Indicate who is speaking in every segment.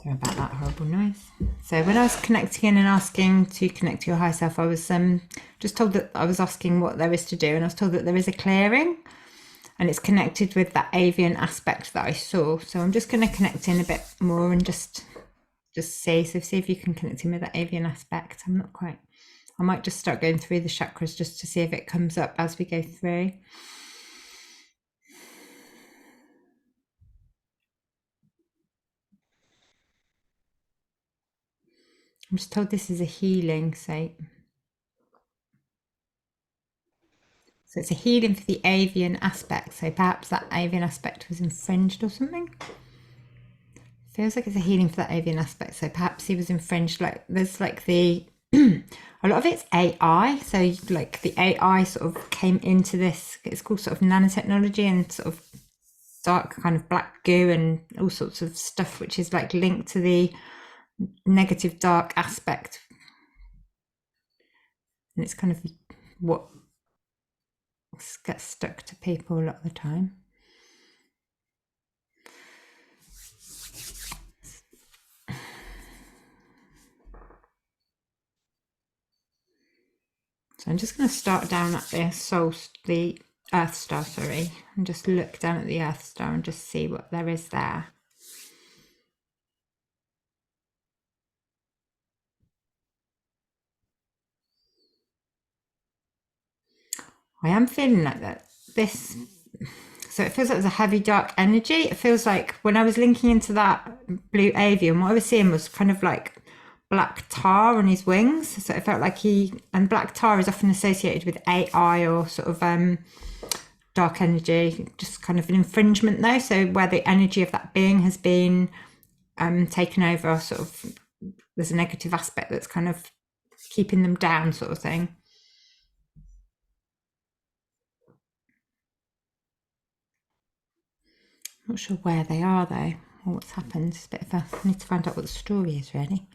Speaker 1: Sorry about that horrible noise. So when I was connecting in and asking to connect to your higher self, I was just told that I was asking what there is to do, and I was told that there is a clearing, and it's connected with that avian aspect that I saw. So I'm just going to connect in a bit more and just see. So see if you can connect in with that avian aspect. I'm not quite. I might just start going through the chakras just to see if it comes up as we go through. I'm just told this is a healing site. So it's a healing for the avian aspect. So perhaps that avian aspect was infringed or something. Feels like it's a healing for that avian aspect. So perhaps he was infringed. Like there's like the a lot of it's AI. So like the AI sort of came into this. It's called sort of nanotechnology and sort of dark kind of black goo and all sorts of stuff, which is like linked to the negative dark aspect. And it's kind of what gets stuck to people a lot of the time. So I'm just going to start down at the Earth Star, sorry, and just look down at the Earth Star and just see what there is there. I am feeling like that. So it feels like there's a heavy dark energy. It feels like when I was linking into that blue avian, what I was seeing was kind of like black tar on his wings. So it felt like and black tar is often associated with AI or sort of dark energy, just kind of an infringement though. So where the energy of that being has been taken over, sort of there's a negative aspect that's kind of keeping them down, sort of thing. Not sure where they are though, or what's happened. It's a bit of I need to find out what the story is really.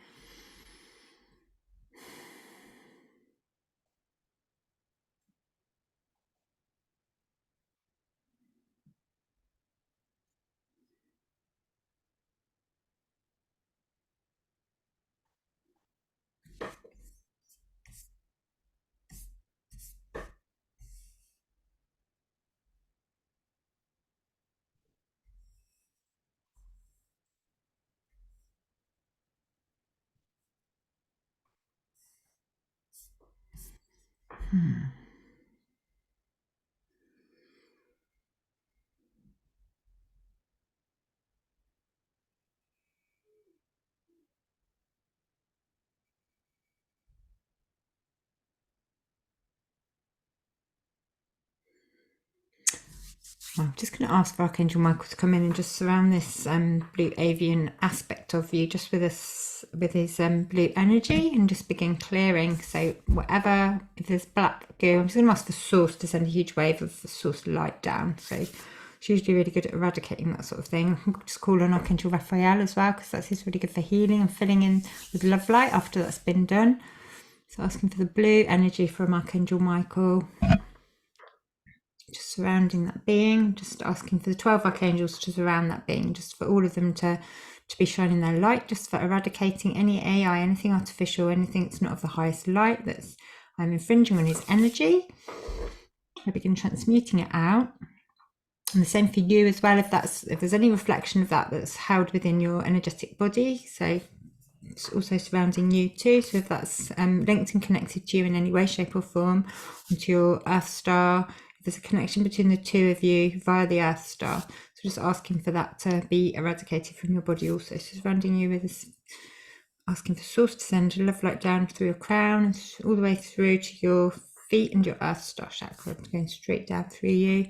Speaker 1: I'm just going to ask for Archangel Michael to come in and just surround this blue avian aspect of you just with his blue energy and just begin clearing. So whatever, if there's black goo, I'm just going to ask the source to send a huge wave of the source light down. So she's usually really good at eradicating that sort of thing. I can just call on Archangel Raphael as well, because he's really good for healing and filling in with love light after that's been done. So asking for the blue energy from Archangel Michael. Just surrounding that being, just asking for the 12 archangels to surround that being, just for all of them to be shining their light, just for eradicating any AI, anything artificial, anything that's not of the highest light that's infringing on his energy. I begin transmuting it out. And the same for you as well, if there's any reflection of that that's held within your energetic body. So it's also surrounding you too. So if that's linked and connected to you in any way, shape or form, onto your Earth Star, there's a connection between the two of you via the Earth Star. So just asking for that to be eradicated from your body also. So surrounding you with this, asking for source to send a love light down through your crown and all the way through to your feet and your Earth Star chakra, going straight down through you.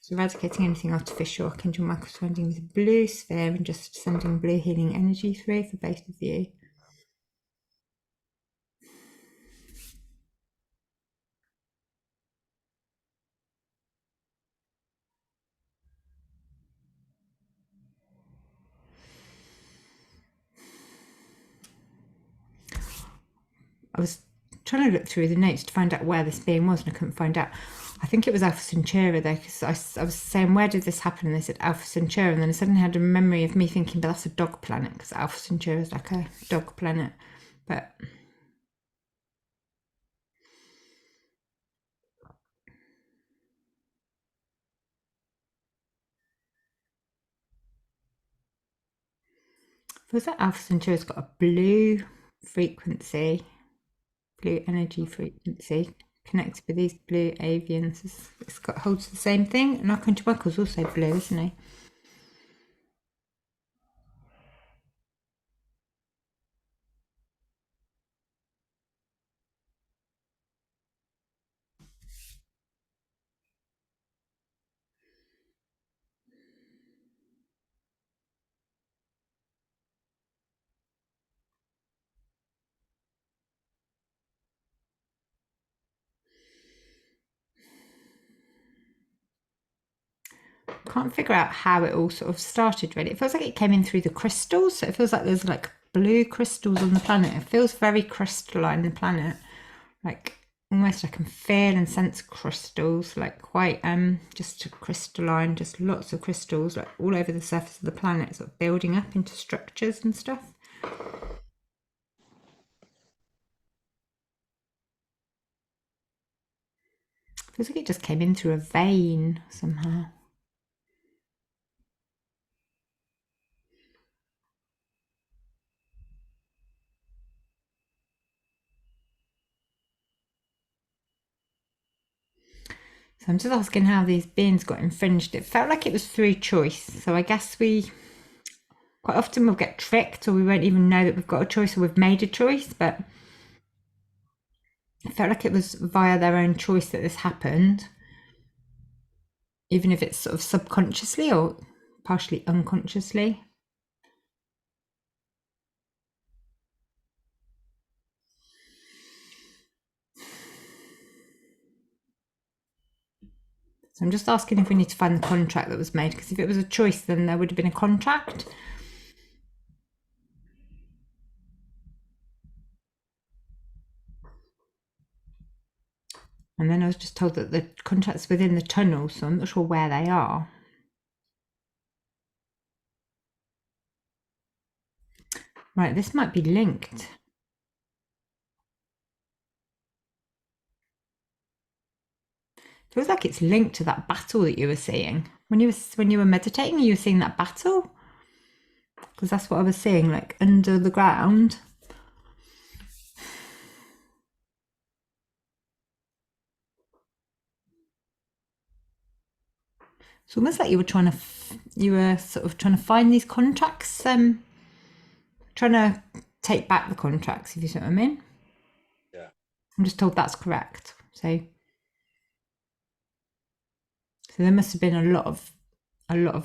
Speaker 1: So eradicating anything artificial. Archangel Michael surrounding with a blue sphere and just sending blue healing energy through for both of you. I was trying to look through the notes to find out where this being was and I couldn't find out. I think it was Alpha Centauri though, because I was saying, where did this happen? And they said Alpha Centauri, and then I suddenly had a memory of me thinking, but that's a dog planet, because Alpha Centauri is like a dog planet. But feels like Alpha Centauri's got a blue frequency, blue energy frequency connected with these blue avians. It's got holds the same thing. And Archangel Michael's also blue, isn't he? Can't figure out how it all sort of started really. It feels like it came in through the crystals. So it feels like there's like blue crystals on the planet. It feels very crystalline, the planet. Like almost I can feel and sense crystals, like quite just crystalline, just lots of crystals like all over the surface of the planet, sort of building up into structures and stuff. Feels like it just came in through a vein somehow. So I'm just asking how these beings got infringed. It felt like it was through choice. So I guess we quite often we'll get tricked, or we won't even know that we've got a choice or we've made a choice, but it felt like it was via their own choice that this happened, even if it's sort of subconsciously or partially unconsciously. So I'm just asking if we need to find the contract that was made, because if it was a choice, then there would have been a contract. And then I was just told that the contract's within the tunnel, so I'm not sure where they are. Right, this might be linked. Feels like it's linked to that battle that you were seeing when you were meditating. You were seeing that battle, because that's what I was seeing, like under the ground. It's almost like you were sort of trying to find these contracts, trying to take back the contracts, if you see what I mean.
Speaker 2: Yeah.
Speaker 1: I'm just told that's correct. So there must have been a lot of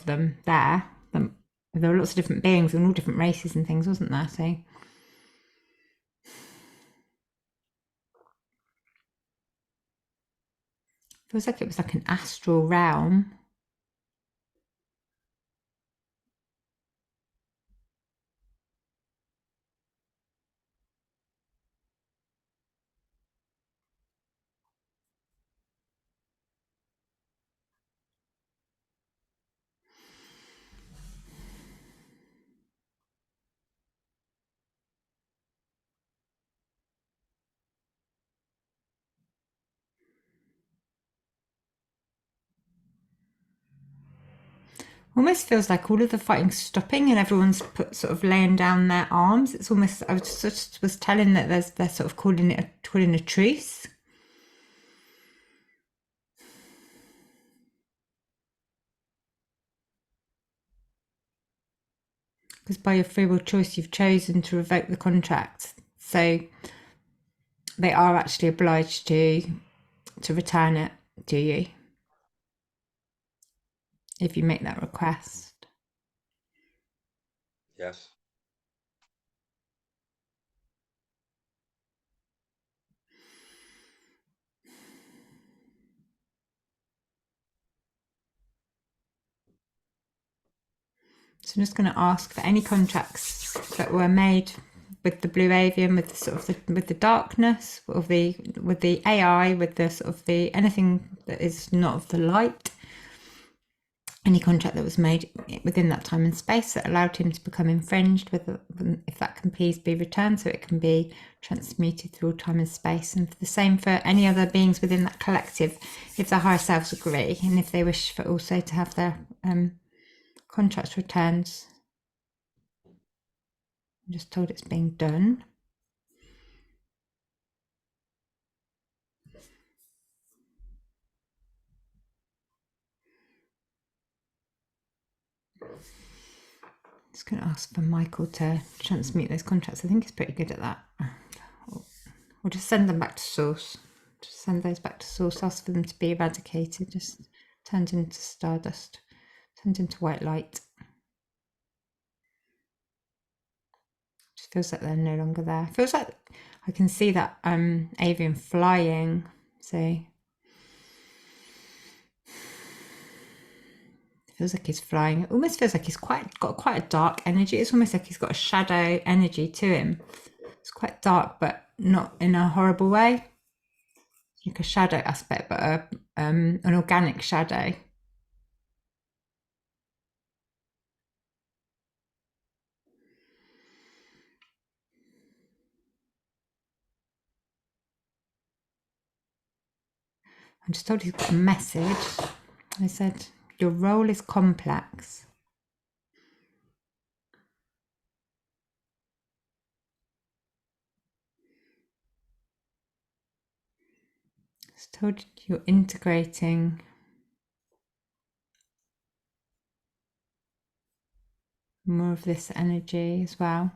Speaker 1: them there. There were lots of different beings and all different races and things, wasn't there? So feels like it was like an astral realm. Almost feels like all of the fighting's stopping and everyone's put sort of laying down their arms. It's almost, I was telling that they're sort of calling a truce. Because by your free will choice, you've chosen to revoke the contract. So they are actually obliged to return it to you if you make that request.
Speaker 2: Yes.
Speaker 1: So I'm just going to ask for any contracts that were made with the blue avian, with the sort of with the darkness, with the AI, with the sort of the anything that is not of the light. Any contract that was made within that time and space that allowed him to become infringed, if that can please be returned so it can be transmuted through time and space. And the same for any other beings within that collective, if the higher selves agree and if they wish for also to have their contracts returned. I'm just told it's being done. Just going to ask for Michael to transmute those contracts. I think he's pretty good at that. Or just send them back to source. Just send those back to source. Ask for them to be eradicated. Just turned into stardust. Turned into white light. Just feels like they're no longer there. Feels like I can see that avian flying. So feels like he's flying. It almost feels like he's got quite a dark energy. It's almost like he's got a shadow energy to him. It's quite dark, but not in a horrible way. Like a shadow aspect, but an organic shadow. I'm just told he's got a message. They said, your role is complex. It's told you're integrating more of this energy as well.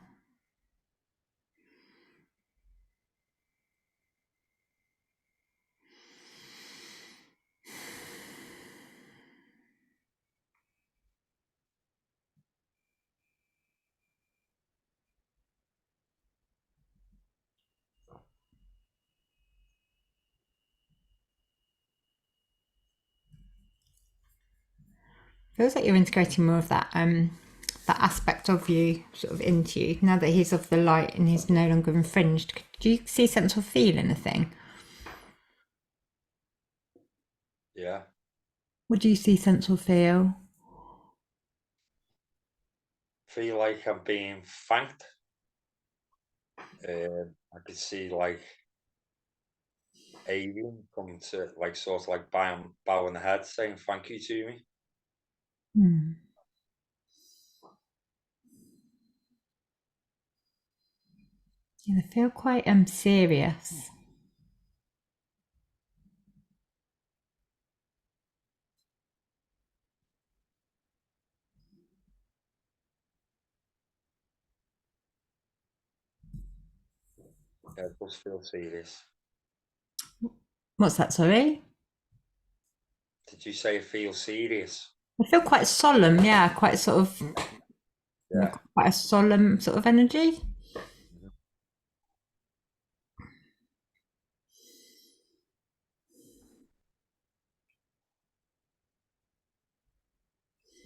Speaker 1: Feels like you're integrating more of that that aspect of you sort of into you now that he's of the light and he's no longer infringed. Do you see, sense, or feel anything?
Speaker 2: Yeah.
Speaker 1: What do you see, sense, or feel?
Speaker 2: Feel like I'm being thanked. I could see like alien come to like sort of like bowing the head saying thank you to me.
Speaker 1: Yeah, they feel quite serious.
Speaker 2: Yeah, it does feel serious.
Speaker 1: What's that, sorry?
Speaker 2: Did you say it feels serious?
Speaker 1: I feel quite solemn, yeah, quite sort of
Speaker 2: Yeah.
Speaker 1: quite a solemn sort of energy.
Speaker 2: Mhm.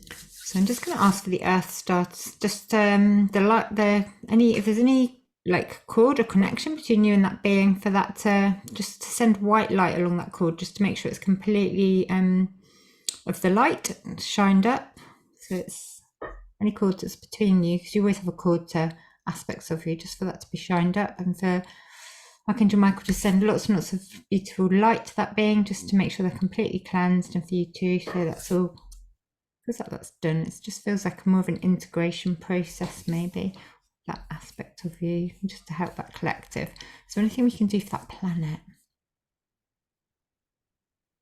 Speaker 1: So I'm just going to ask for the earth starts, just if there's any like cord or connection between you and that being, for that to just to send white light along that cord, just to make sure it's completely of the light shined up. So it's any cord that's between you, because you always have a cord to aspects of you, just for that to be shined up, and for Archangel Michael to send lots and lots of beautiful light to that being, just to make sure they're completely cleansed, and for you too. So that's all. Feels like that's done. It just feels like more of an integration process, maybe, that aspect of you, just to help that collective. Is there anything we can do for that planet?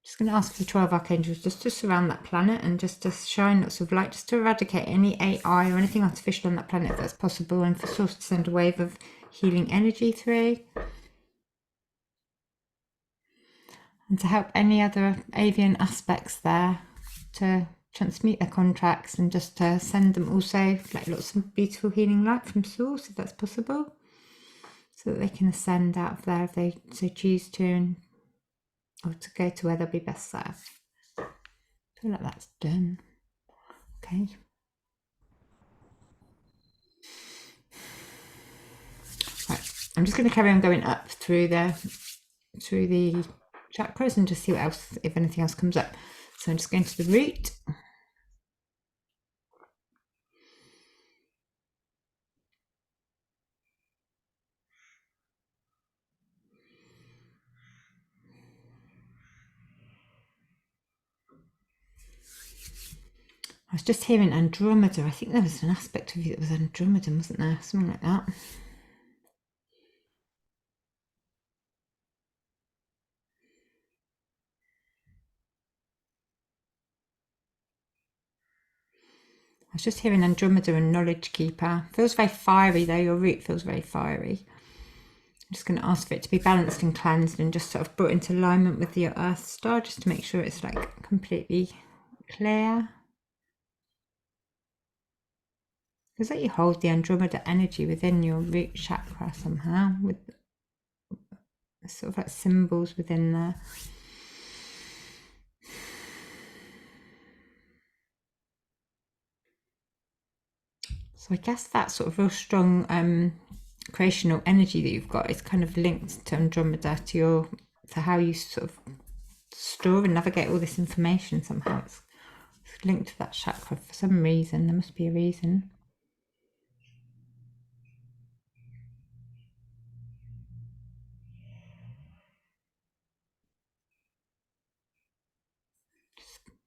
Speaker 1: Just going to ask for the 12 archangels just to surround that planet and just to shine lots of light, just to eradicate any AI or anything artificial on that planet if that's possible, and for Source to send a wave of healing energy through. And to help any other avian aspects there to transmute their contracts, and just to send them also like lots of beautiful healing light from Source if that's possible, so that they can ascend out of there if they so choose to, and or to go to where they'll be best served. I feel like that's done. Okay. I'm just going to carry on going up through the chakras and just see what else, if anything else comes up. So I'm just going to the root. I was just hearing Andromeda. I think there was an aspect of you that was Andromeda, wasn't there? Something like that. I was just hearing Andromeda and Knowledge Keeper. Feels very fiery though, your root feels very fiery. I'm just going to ask for it to be balanced and cleansed and just sort of brought into alignment with your Earth star, just to make sure it's like completely clear. Feels like you hold the Andromeda energy within your root chakra somehow, with sort of like symbols within there. So I guess that sort of real strong creational energy that you've got is kind of linked to Andromeda, to how you sort of store and navigate all this information somehow. It's linked to that chakra for some reason. There must be a reason.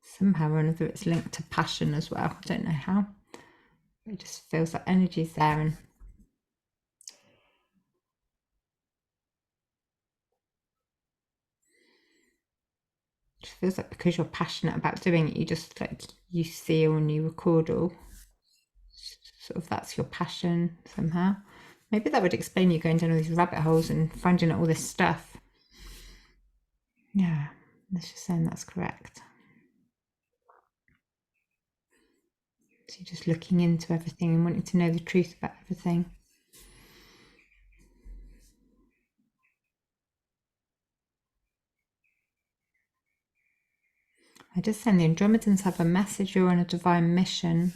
Speaker 1: Somehow or another it's linked to passion as well. I don't know how. It just feels like energy's there, and it just feels like because you're passionate about doing it, you just like you seal and you record all. Sort of that's your passion somehow. Maybe that would explain you going down all these rabbit holes and finding out all this stuff. Yeah, let's just say that's correct. So you're just looking into everything and wanting to know the truth about everything. I just send the Andromedans have a message. You're on a divine mission.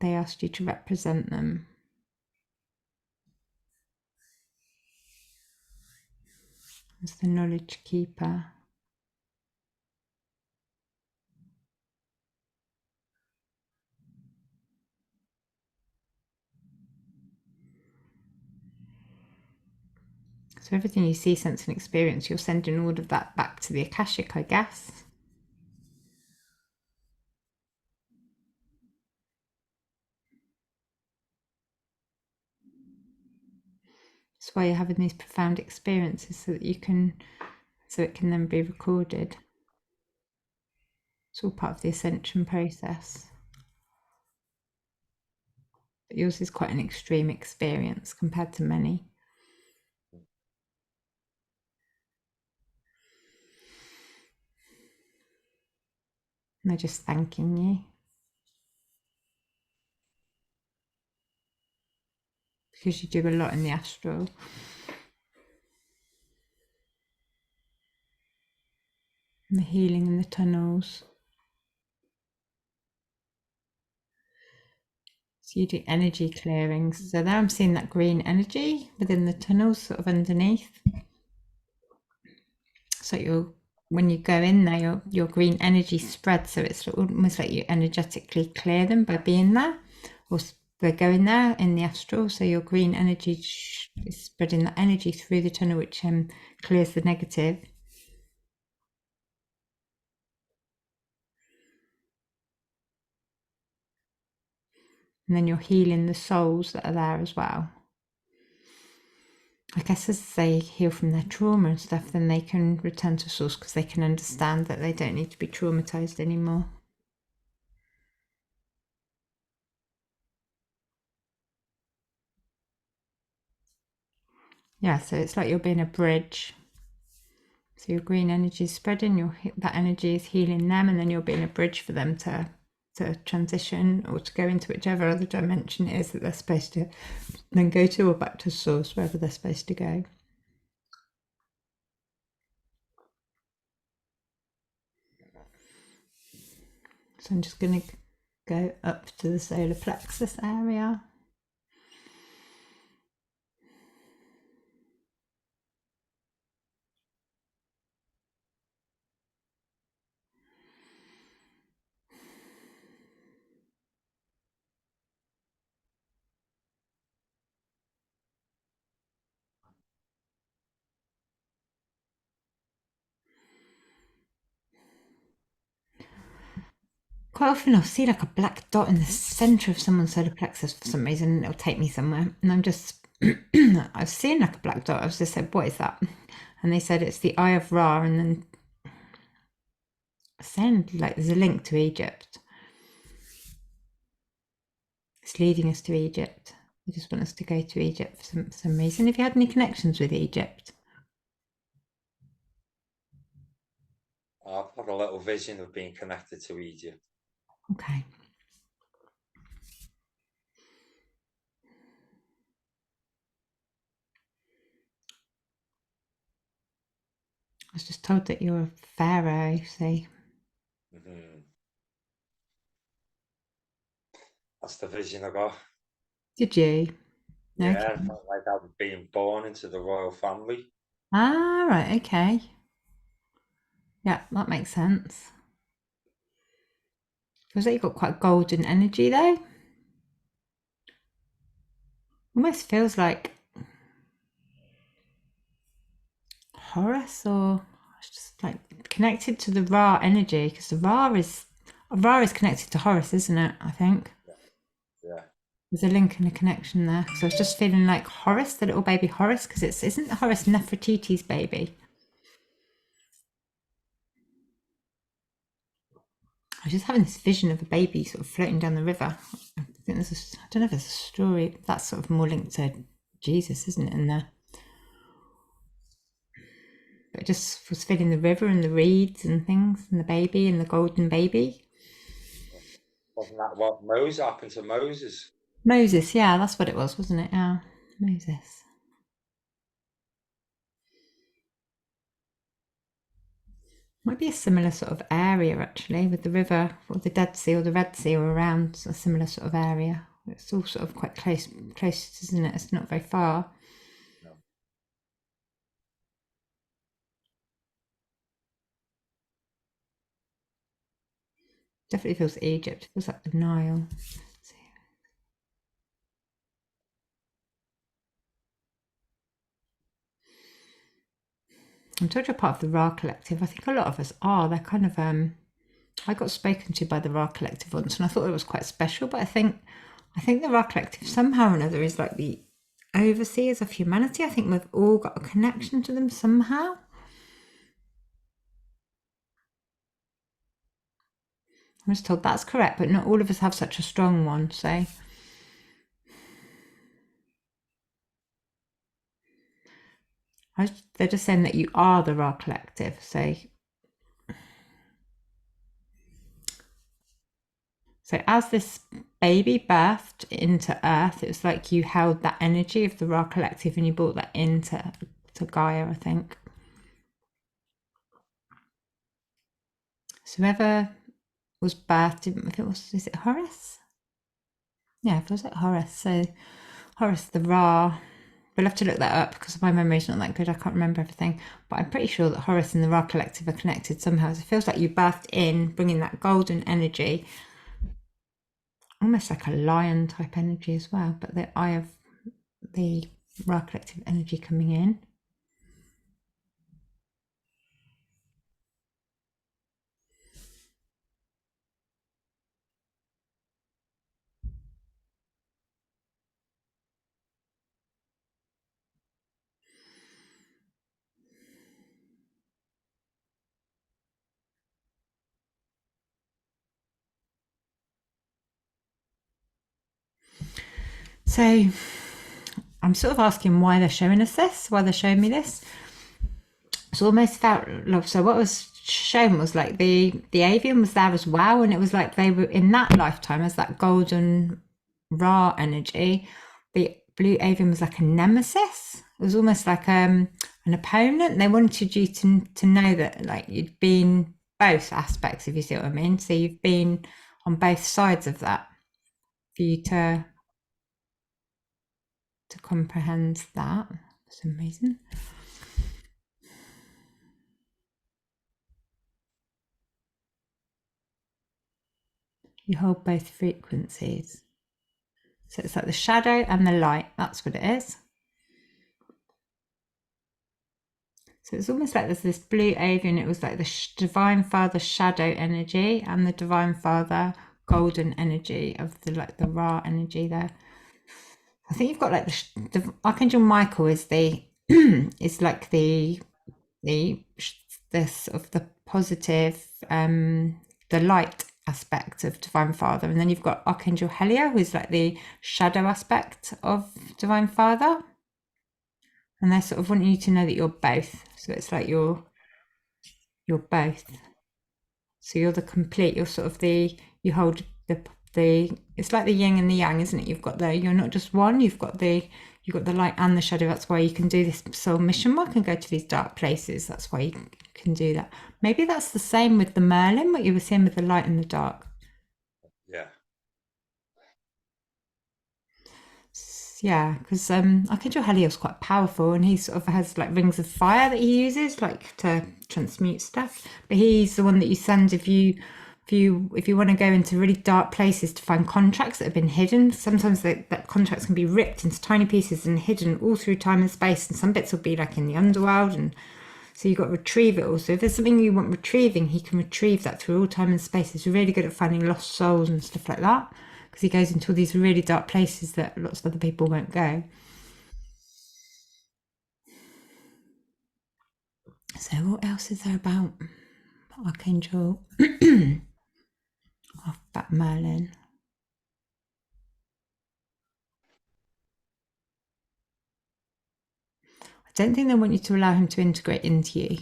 Speaker 1: They asked you to represent them. As the knowledge keeper. So everything you see, sense and experience, you're sending all of that back to the akashic, I guess. That's why you're having these profound experiences, so that it can then be recorded. It's all part of the ascension process. But yours is quite an extreme experience compared to many. And they're just thanking you. Because you do a lot in the astral. And the healing in the tunnels. So you do energy clearings. So now I'm seeing that green energy within the tunnels, sort of underneath. So when you go in there, your green energy spreads. So it's almost like you energetically clear them by being there, or by going there in the astral. So your green energy is spreading that energy through the tunnel, which clears the negative. And then you're healing the souls that are there as well. I guess as they heal from their trauma and stuff, then they can return to source, because they can understand that they don't need to be traumatized anymore. Yeah, so it's like you're being a bridge. So your green energy is spreading, that energy is healing them, and then you're being a bridge for them to transition or to go into whichever other dimension it is that they're supposed to then go to, or back to source, wherever they're supposed to go. So I'm just going to go up to the solar plexus area. Quite often I'll see like a black dot in the center of someone's solar plexus for some reason, and it'll take me somewhere. And I'm just, I've seen like a black dot. I was just said, what is that? And they said it's the Eye of Ra, and then saying like there's a link to Egypt. It's leading us to Egypt. They just want us to go to Egypt for some reason. Have you had any connections with Egypt?
Speaker 2: I've had a little vision of being connected to Egypt.
Speaker 1: Okay. I was just told that you're a pharaoh, so.
Speaker 2: That's the vision I got.
Speaker 1: Did you?
Speaker 2: Yeah,
Speaker 1: Okay.
Speaker 2: I felt like I was being born into the royal family.
Speaker 1: Ah, right, okay. Yeah, that makes sense. Feels like you've got quite golden energy though. Almost feels like Horus, or it's just like connected to the Ra energy, because the Ra is connected to Horus, isn't it? I think
Speaker 2: Yeah.
Speaker 1: there's a link and a connection there. So I was just feeling like Horus, the little baby Horus, because isn't Horus Nefertiti's baby? I was just having this vision of a baby sort of floating down the river. I think I don't know if there's a story that's sort of more linked to Jesus, isn't it, in there? But I just was feeling the river and the reeds and things, and the baby and the golden baby.
Speaker 2: Wasn't that what Moses happened to Moses?
Speaker 1: Moses, yeah, that's what it was, wasn't it? Yeah, Moses. Might be a similar sort of area actually, with the river or the Dead Sea or the Red Sea or around a similar sort of area. It's all sort of quite close, isn't it? It's not very far.
Speaker 2: No.
Speaker 1: Definitely feels Egypt. It feels like the Nile. I'm told you're part of the Ra Collective. I think a lot of us are. They're kind of I got spoken to by the Ra Collective once, and I thought it was quite special. But I think the Ra Collective somehow or another is like the overseers of humanity. I think we've all got a connection to them somehow. I was told that's correct, but not all of us have such a strong one. So they're just saying that you are the Ra Collective. So as this baby birthed into Earth, it was like you held that energy of the Ra Collective and you brought that into Gaia, I think. So whoever was birthed, if it was, is it Horus? Yeah, it was like Horus. So Horus the Ra. We'll have to look that up because my memory's not that good. I can't remember everything. But I'm pretty sure that Horus and the Ra Collective are connected somehow. So it feels like you birthed in, bringing that golden energy, almost like a lion type energy as well. But the eye of the Ra Collective energy coming in. So I'm sort of asking why they're showing us this, why they're showing me this. It's almost felt love. So what was shown was like the avian was there as well, and it was like they were in that lifetime as that golden Ra energy. The blue avian was like a nemesis. It was almost like an opponent. They wanted you to know that like you'd been both aspects, if you see what I mean. So you've been on both sides of that for you to comprehend that for some reason. You hold both frequencies. So it's like the shadow and the light. That's what it is. So it's almost like there's this blue avian. It was like the Divine Father shadow energy and the Divine Father golden energy of the Ra energy there. I think you've got like the Archangel Michael is the is like the sort of the positive, the light aspect of Divine Father, and then you've got Archangel Helios, who's like the shadow aspect of Divine Father, and they're sort of wanting you to know that you're both. So it's like you're both. So you're the complete. You're sort of you hold the it's like the yin and the yang, isn't it? You've got you're not just one. You've got the light and the shadow. That's why you can do this soul mission work and go to these dark places. That's why you can do that. Maybe that's the same with the Merlin, what you were saying with the light and the dark.
Speaker 2: Yeah.
Speaker 1: Yeah, because Archangel Helios is quite powerful, and he sort of has like rings of fire that he uses like to transmute stuff. But he's the one that you send if you want to go into really dark places to find contracts that have been hidden. Sometimes that contracts can be ripped into tiny pieces and hidden all through time and space, and some bits will be like in the underworld, and so you've got to retrieve it all. So if there's something you want retrieving, he can retrieve that through all time and space. He's really good at finding lost souls and stuff like that, because he goes into all these really dark places that lots of other people won't go. So what else is there about Archangel about Merlin? I don't think they want you to allow him to integrate into you.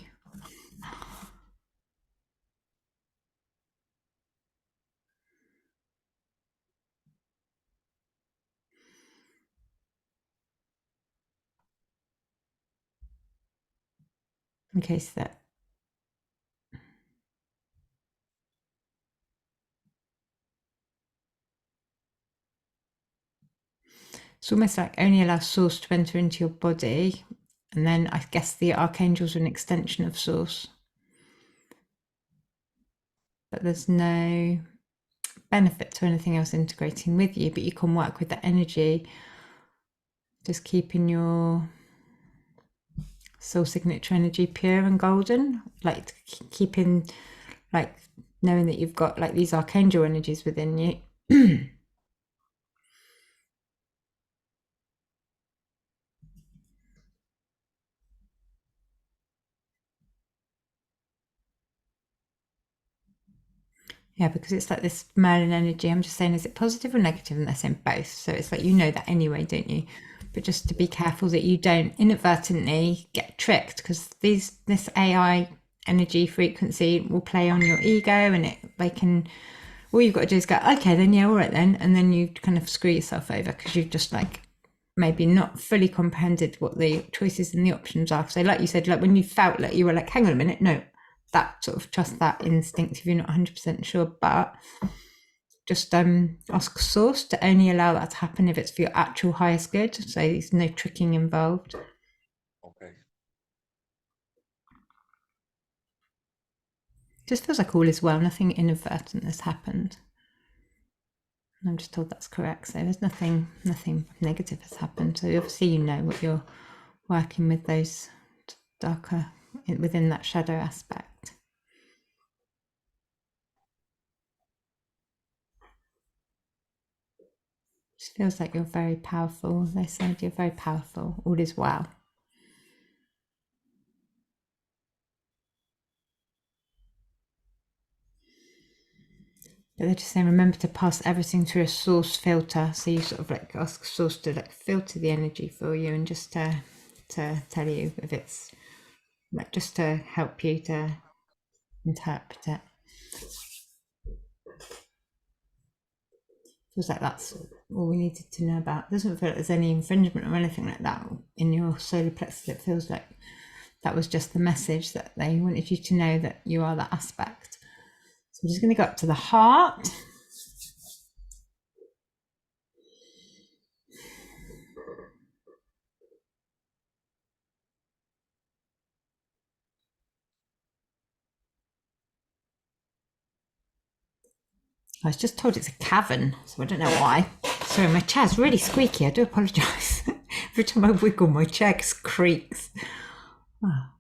Speaker 1: In case that it's almost like only allow source to enter into your body, and then I guess the archangels are an extension of source, but there's no benefit to anything else integrating with you, but you can work with the energy, just keeping your soul signature energy pure and golden, like keeping, like knowing that you've got like these archangel energies within you. Yeah, because it's like this Merlin energy. I'm just saying, is it positive or negative? And they're saying both. So it's like, you know that anyway, don't you? But just to be careful that you don't inadvertently get tricked, because this AI energy frequency will play on your ego, and they can, all you've got to do is go, okay, then yeah, all right then. And then you kind of screw yourself over because you've just like maybe not fully comprehended what the choices and the options are. So like you said, like when you felt like you were like, hang on a minute, no, that sort of trust that instinct if you're not 100% sure, but just ask source to only allow that to happen if it's for your actual highest good. So there's no tricking involved.
Speaker 2: Okay.
Speaker 1: Just feels like all is well, nothing inadvertent has happened. And I'm just told that's correct. So there's nothing negative has happened. So obviously you know what you're working with, those darker within that shadow aspect. Just feels like you're very powerful. They said you're very powerful. All is well. But they're just saying, remember to pass everything through a source filter. So you sort of like ask source to like filter the energy for you, and just to tell you if it's like, just to help you to interpret it. Feels like that's all we needed to know about. It doesn't feel like there's any infringement or anything like that in your solar plexus. It feels like that was just the message that they wanted you to know, that you are that aspect. So I'm just going to go up to the heart. I was just told it's a cavern, so I don't know why. Sorry, my chair's really squeaky. I do apologise. Every time I wiggle, my chair creaks. Oh. I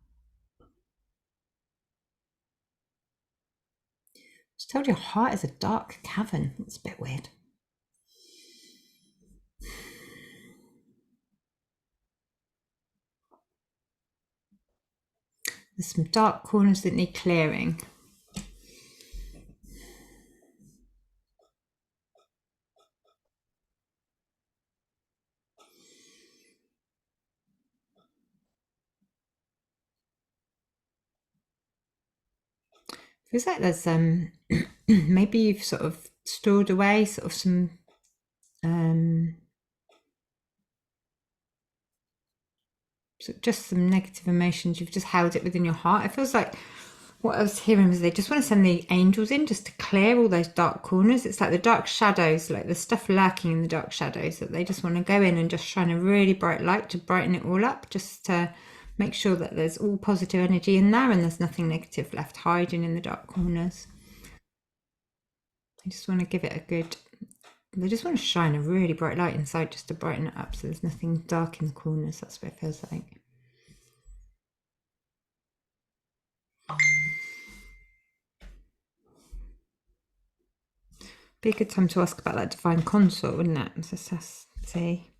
Speaker 1: was told your heart is a dark cavern. That's a bit weird. There's some dark corners that need clearing. Feels like there's maybe you've sort of stored away sort of some just some negative emotions. You've just held it within your heart. It feels like what I was hearing was they just want to send the angels in just to clear all those dark corners. It's like the dark shadows, like the stuff lurking in the dark shadows, that they just want to go in and just shine a really bright light to brighten it all up, just to make sure that there's all positive energy in there and there's nothing negative left hiding in the dark corners. I just want to give it a good, they just want to shine a really bright light inside just to brighten it up so there's nothing dark in the corners. That's what it feels like. Be a good time to ask about that divine consort, wouldn't it? Let's see.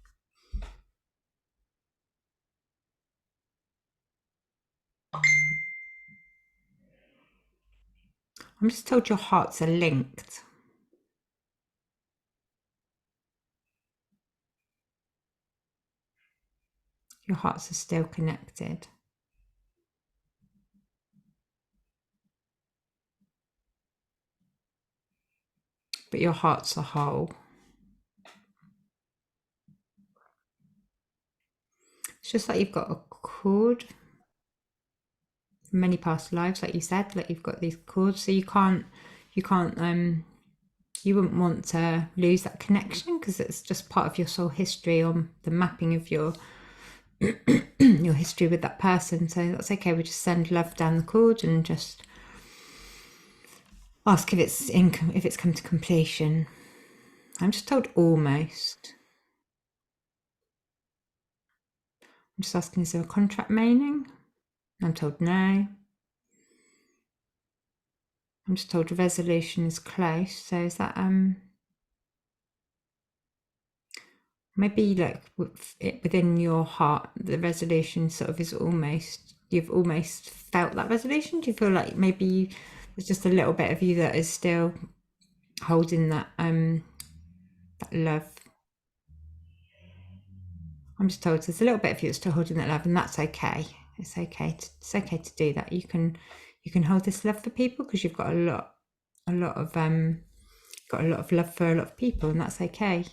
Speaker 1: I'm just told your hearts are linked. Your hearts are still connected. But your hearts are whole. It's just like you've got a cord from many past lives, like you said, like you've got these cords, so you wouldn't want to lose that connection because it's just part of your soul history on the mapping of your your history with that person. So that's okay. We just send love down the cord and just ask if it's come to completion. I'm just told almost. I'm just asking, is there a contract remaining? I'm told no. I'm just told the resolution is close. So is that maybe like within your heart, the resolution sort of is you've almost felt that resolution? Do you feel like maybe there's just a little bit of you that is still holding that love? I'm just told there's a little bit of you that's still holding that love, and that's okay. It's okay to do that. You can hold this love for people because you've got a lot of love for a lot of people, and that's okay.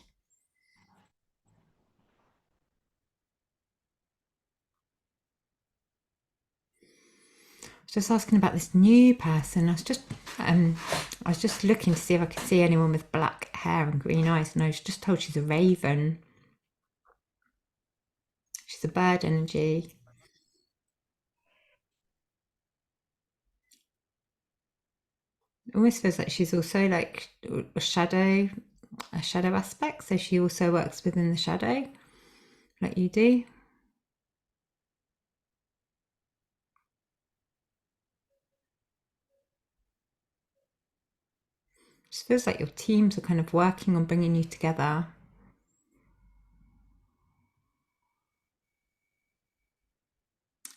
Speaker 1: Just asking about this new person. I was just looking to see if I could see anyone with black hair and green eyes, and I was just told she's a raven. She's a bird energy. It almost feels like she's also like a shadow aspect. So she also works within the shadow, like you do. It just feels like your teams are kind of working on bringing you together.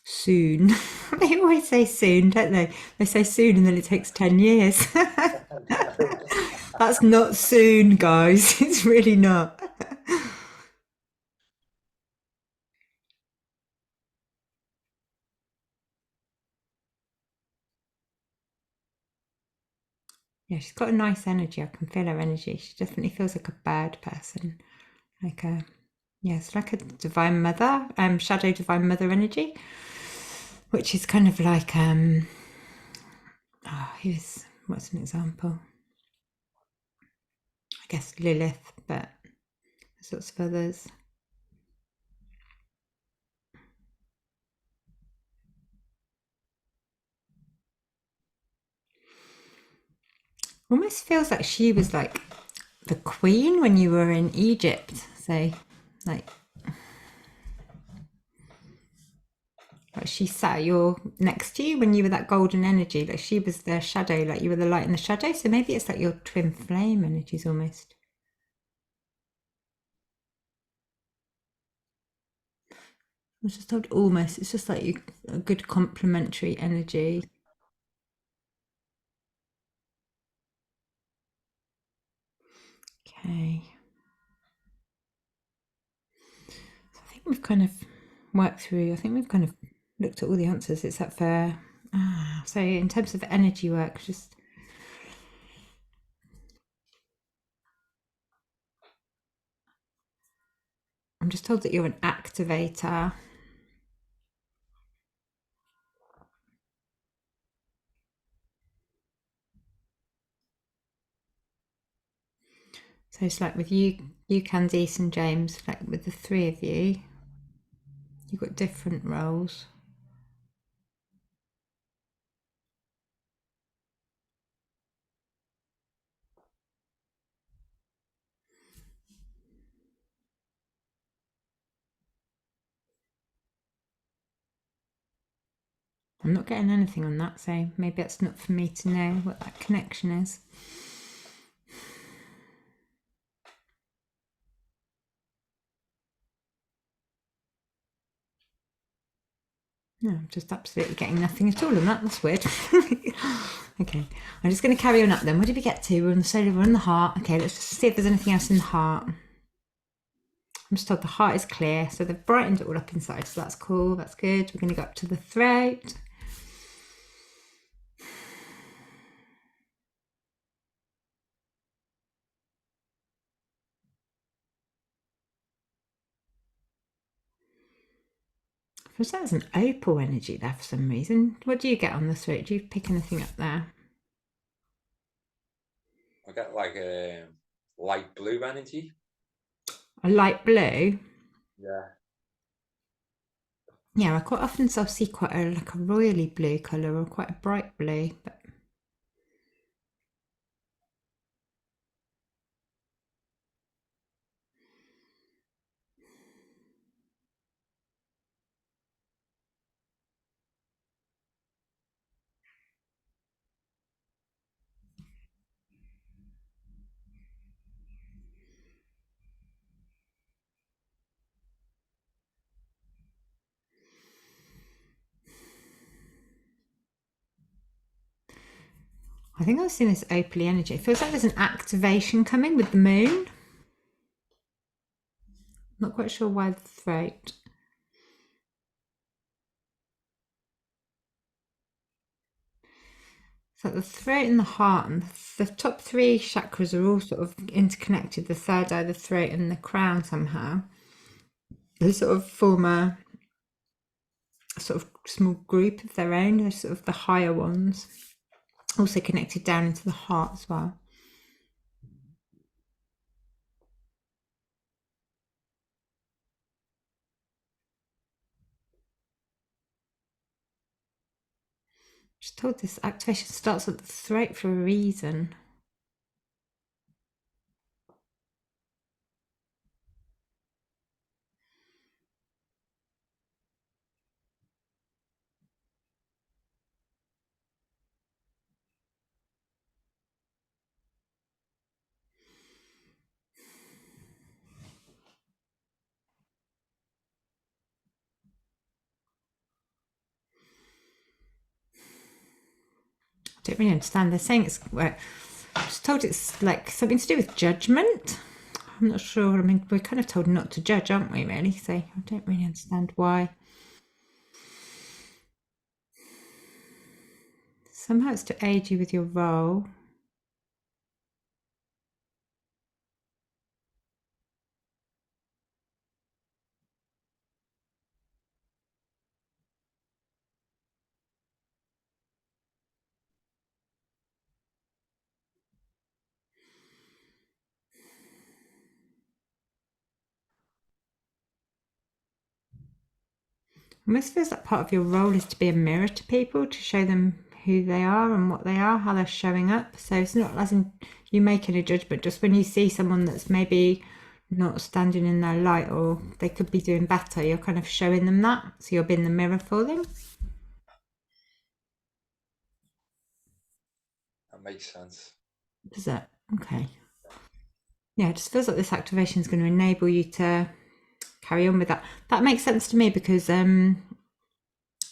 Speaker 1: Soon. They always say soon, don't they? They say soon and then it takes 10 years. That's not soon, guys. It's really not. Yeah, she's got a nice energy. I can feel her energy. She definitely feels like a bird person. It's like a divine mother, shadow divine mother energy, which is kind of like what's an example? I guess Lilith, but there's lots of others. Almost feels like she was like the queen when you were in Egypt. So, like she sat your next to you when you were that golden energy. Like she was the shadow, like you were the light in the shadow. So maybe it's like your twin flame energies almost. I was just told almost. It's just like a good complementary energy. Okay. So I think we've kind of worked through. I think we've kind of looked at all the answers except for. So in terms of energy work, just I'm just told that you're an activator. So it's like with you Candice and James, like with the three of you, you've got different roles. I'm not getting anything on that, so maybe it's not for me to know what that connection is. No, I'm just absolutely getting nothing at all on that. That's weird. Okay, I'm just going to carry on up then. What did we get to? We're on the solar, we're on the heart. Okay, let's just see if there's anything else in the heart. I'm just told the heart is clear, so they've brightened it all up inside, so that's cool, that's good. We're going to go up to the throat. For so there's an opal energy there for some reason. What do you get on the throat? Do you pick anything up there?
Speaker 2: I get like a light blue energy.
Speaker 1: A light blue?
Speaker 2: Yeah.
Speaker 1: Yeah, I quite often see quite like a royally blue colour or quite a bright blue, but I think I've seen this opaly energy. It feels like there's an activation coming with the moon. Not quite sure why the throat. So the throat and the heart and the top three chakras are all sort of interconnected. The third eye, the throat, and the crown somehow. They sort of form a sort of small group of their own. They're sort of the higher ones, also connected down into the heart as well. Just told this activation starts at the throat for a reason. I don't really understand. They're saying it's. Well, I was told it's like something to do with judgment. I'm not sure. I mean, we're kind of told not to judge, aren't we? Really. So I don't really understand why. Somehow it's to aid you with your role. Almost feels like part of your role is to be a mirror to people, to show them who they are and what they are, how they're showing up. So it's not as in you making a judgment, just when you see someone that's maybe not standing in their light or they could be doing better, you're kind of showing them that. So you're being the mirror for them.
Speaker 2: That makes sense.
Speaker 1: Does it? Okay. Yeah, it just feels like this activation is going to enable you to carry on with that. That makes sense to me because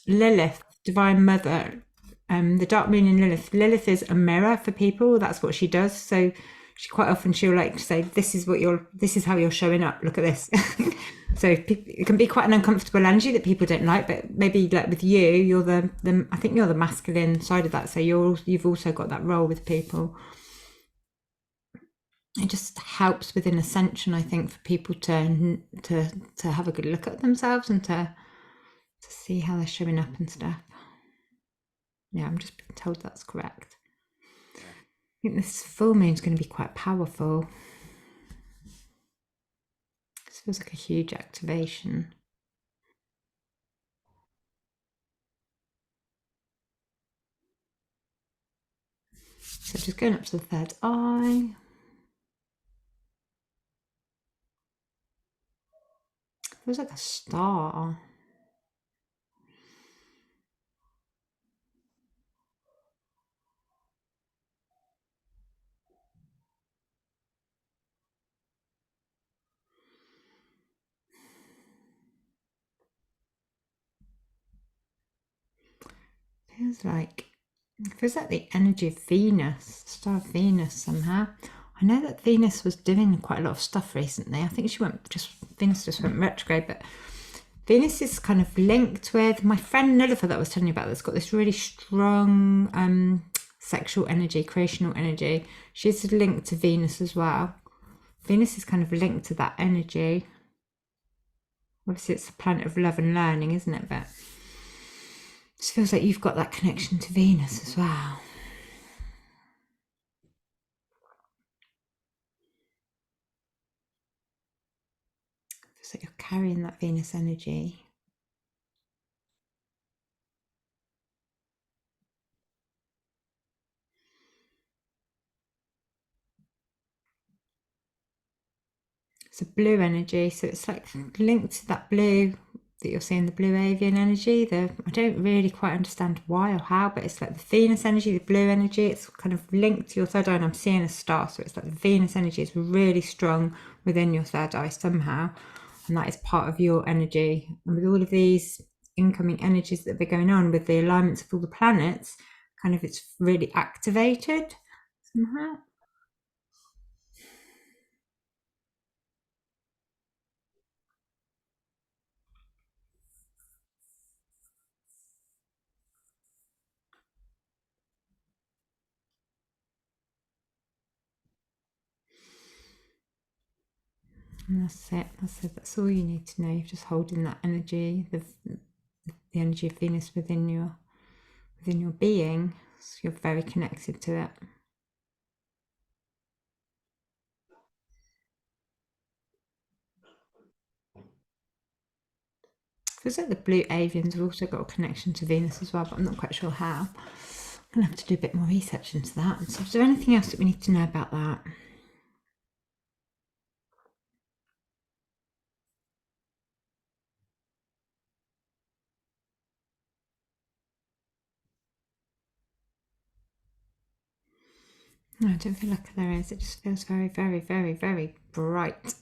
Speaker 1: Lilith, Divine Mother, the Dark Moon in Lilith. Lilith is a mirror for people. That's what she does. So she quite often she'll like say, "This is how you're showing up. Look at this." So it can be quite an uncomfortable energy that people don't like. But maybe like with you, you're the I think you're the masculine side of that. So you've also got that role with people. It just helps with an ascension, I think, for people to have a good look at themselves and to see how they're showing up and stuff. Yeah, I'm just being told that's correct.
Speaker 2: Yeah.
Speaker 1: I think this full moon is going to be quite powerful. This feels like a huge activation. So just going up to the third eye. Feels like a star. Feels like the energy of Venus, star of Venus somehow. I know that Venus was doing quite a lot of stuff recently. I think Venus just went retrograde, but Venus is kind of linked with my friend Nilifer that I was telling you about that's got this really strong sexual energy, creational energy. She's linked to Venus as well. Venus is kind of linked to that energy. Obviously, it's the planet of love and learning, isn't it? But it feels like you've got that connection to Venus as well. So you're carrying that Venus energy. It's a blue energy, so it's like linked to that blue that you're seeing, the blue avian energy. I don't really quite understand why or how, but it's like the Venus energy, the blue energy. It's kind of linked to your third eye, and I'm seeing a star, so it's like the Venus energy is really strong within your third eye somehow, and that is part of your energy. And with all of these incoming energies that have been going on with the alignments of all the planets, kind of it's really activated somehow. And that's it. That's all you need to know. You're just holding that energy, the energy of Venus within your being. So you're very connected to it. Feels like the blue avians have also got a connection to Venus as well, but I'm not quite sure how. I'm gonna have to do a bit more research into that. So, is there anything else that we need to know about that? No, I don't feel like there is. It just feels very, very, very, very bright,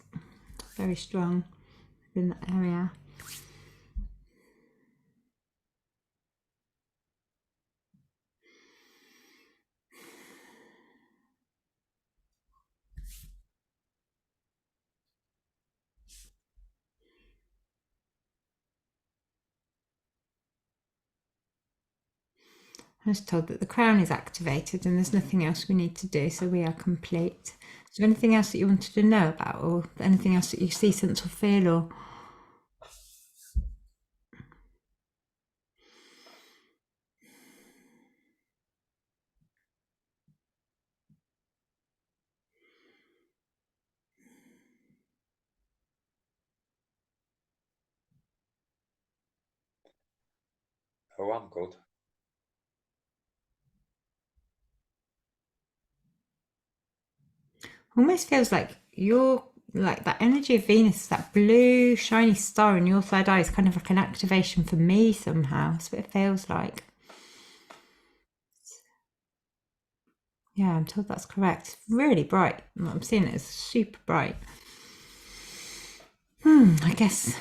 Speaker 1: very strong in that area. I was told that the crown is activated and there's nothing else we need to do, so we are complete. Is there anything else that you wanted to know about, or anything else that you see, sense, or feel, or?
Speaker 2: Oh, I'm good.
Speaker 1: Almost feels like you're like that energy of Venus, that blue shiny star in your third eye is kind of like an activation for me somehow. That's what it feels like. Yeah, I'm told that's correct. It's really bright. I'm seeing it as super bright. I guess.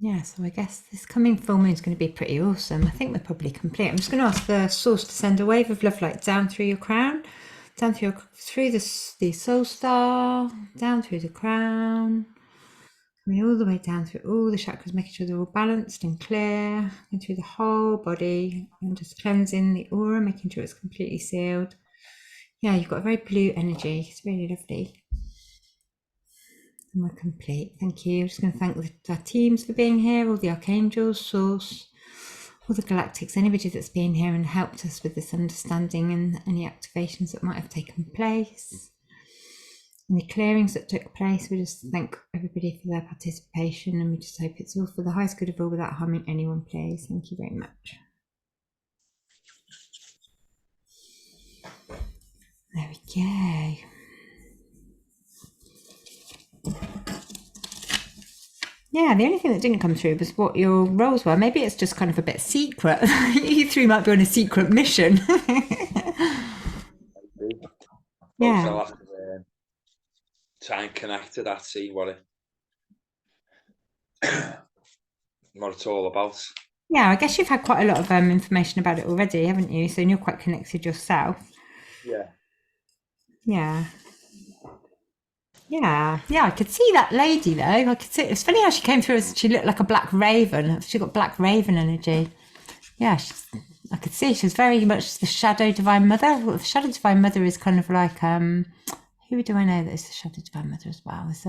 Speaker 1: Yeah, so I guess this coming full moon is going to be pretty awesome. I think we're probably complete. I'm just going to ask the source to send a wave of love light down through your crown, down through the soul star, down through the crown, coming all the way down through all the chakras, making sure they're all balanced and clear, and through the whole body, and just cleansing the aura, making sure it's completely sealed. Yeah, you've got a very blue energy. It's really lovely. And we're complete. Thank you. I'm just going to thank the teams for being here, all the archangels, source, all the galactics, anybody that's been here and helped us with this understanding and any activations that might have taken place, any clearings that took place. We just thank everybody for their participation, and we just hope it's all for the highest good of all without harming anyone, please. Thank you very much. There we go. Yeah, the only thing that didn't come through was what your roles were. Maybe it's just kind of a bit secret. You three might be on a secret mission.
Speaker 2: Suppose
Speaker 1: Yeah.
Speaker 2: I'll have to try and connect to that, see what it's all about.
Speaker 1: Yeah, I guess you've had quite a lot of information about it already, haven't you? So you're quite connected yourself.
Speaker 2: Yeah.
Speaker 1: Yeah. Yeah, I could see that lady though. I could see. It's funny how she came through as she looked like a black raven. She got black raven energy. Yeah, I could see she was very much the shadow divine mother. Well, the shadow divine mother is kind of like who do I know that is the shadow divine mother as well? It's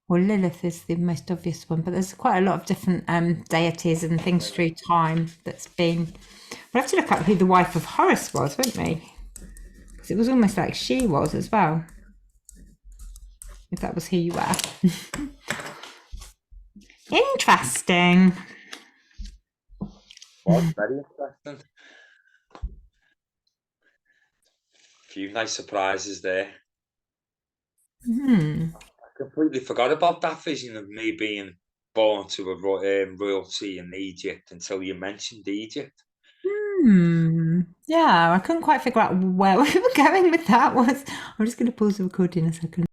Speaker 1: well, Lilith is the most obvious one, but there's quite a lot of different deities and things through time that's been. We'll have to look up who the wife of Horus was, won't we? Because it was almost like she was as well, if that was who you were. Interesting.
Speaker 2: Well, very interesting. A few nice surprises there. I completely forgot about that vision of me being born to a royalty in Egypt until you mentioned Egypt.
Speaker 1: Yeah, I couldn't quite figure out where we were going with that. I'm just going to pause the recording a second.